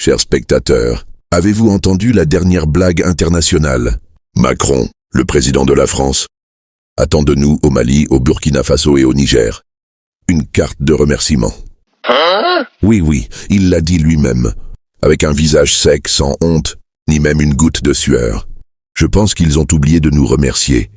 Chers spectateurs, avez-vous entendu la dernière blague internationale? Macron, le président de la France, attend de nous au Mali, au Burkina Faso et au Niger une carte de remerciement. Oui, il l'a dit lui-même, avec un visage sec, sans honte, ni même une goutte de sueur. Je pense qu'ils ont oublié de nous remercier.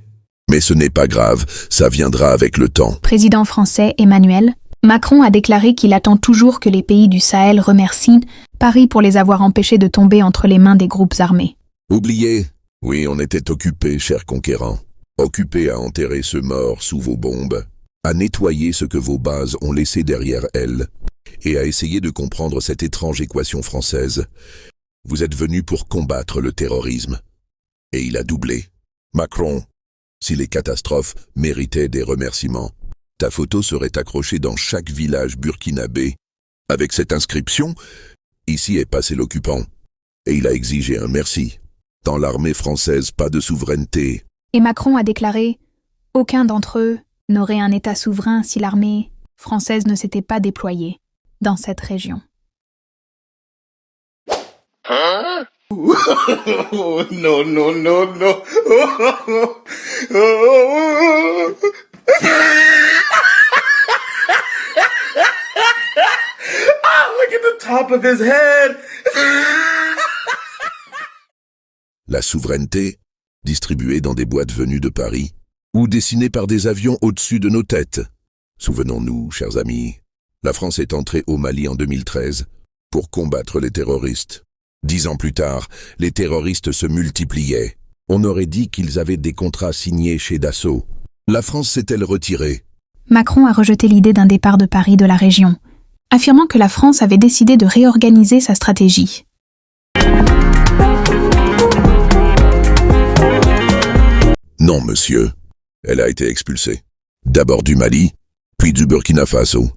Mais ce n'est pas grave, ça viendra avec le temps. Président français Emmanuel Macron a déclaré qu'il attend toujours que les pays du Sahel remercient Paris pour les avoir empêchés de tomber entre les mains des groupes armés. Oubliez? Oui, on était occupés, chers conquérants. Occupés à enterrer ce mort sous vos bombes, à nettoyer ce que vos bases ont laissé derrière elles, et à essayer de comprendre cette étrange équation française. Vous êtes venus pour combattre le terrorisme. Et il a doublé. Macron, si les catastrophes méritaient des remerciements, ta photo serait accrochée dans chaque village burkinabé, avec cette inscription « Ici est passé l'occupant ». Et il a exigé un merci. Dans l'armée française, pas de souveraineté. Et Macron a déclaré « Aucun d'entre eux n'aurait un État souverain si l'armée française ne s'était pas déployée dans cette région. » No. Look at the top of his head. La souveraineté, distribuée dans des boîtes venues de Paris, ou dessinée par des avions au-dessus de nos têtes. Souvenons-nous, chers amis, la France est entrée au Mali en 2013 pour combattre les terroristes. 10 ans plus tard, les terroristes se multipliaient. On aurait dit qu'ils avaient des contrats signés chez Dassault. La France s'est-elle retirée? Macron a rejeté l'idée d'un départ de Paris de la région, affirmant que la France avait décidé de réorganiser sa stratégie. Non, monsieur. Elle a été expulsée. D'abord du Mali, puis du Burkina Faso,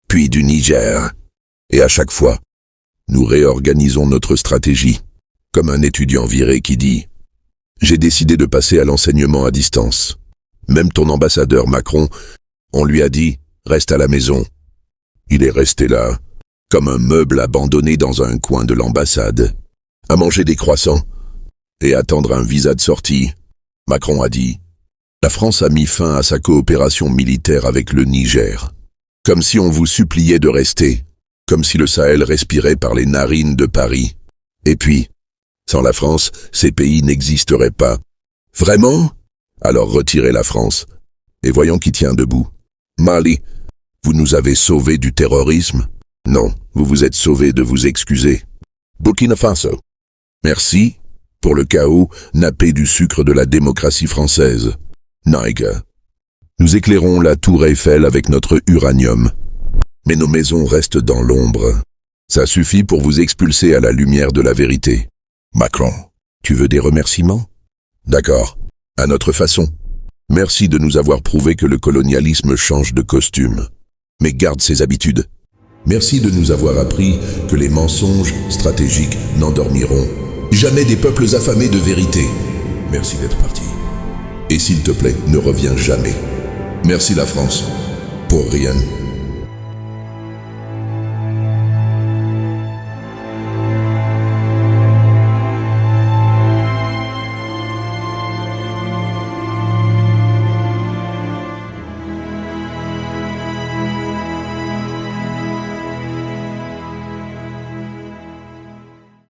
puis du Niger. Et à chaque fois, nous réorganisons notre stratégie, comme un étudiant viré qui dit « J'ai décidé de passer à l'enseignement à distance. » Même ton ambassadeur Macron, on lui a dit « Reste à la maison ». Il est resté là, comme un meuble abandonné dans un coin de l'ambassade, à manger des croissants et attendre un visa de sortie. Macron a dit « La France a mis fin à sa coopération militaire avec le Niger. Comme si on vous suppliait de rester. Comme si le Sahel respirait par les narines de Paris. Et puis, sans la France, ces pays n'existeraient pas. Vraiment? Alors retirez la France, et voyons qui tient debout. Mali, vous nous avez sauvés du terrorisme? Non, vous vous êtes sauvés de vous excuser. Burkina Faso, merci pour le chaos nappé du sucre de la démocratie française. Niger, nous éclairons la tour Eiffel avec notre uranium. Mais nos maisons restent dans l'ombre. Ça suffit pour vous expulser à la lumière de la vérité. Macron, tu veux des remerciements? D'accord, à notre façon. Merci de nous avoir prouvé que le colonialisme change de costume. Mais garde ses habitudes. Merci de nous avoir appris que les mensonges stratégiques n'endormiront jamais des peuples affamés de vérité. Merci d'être parti. Et s'il te plaît, ne reviens jamais. Merci la France. Pour rien.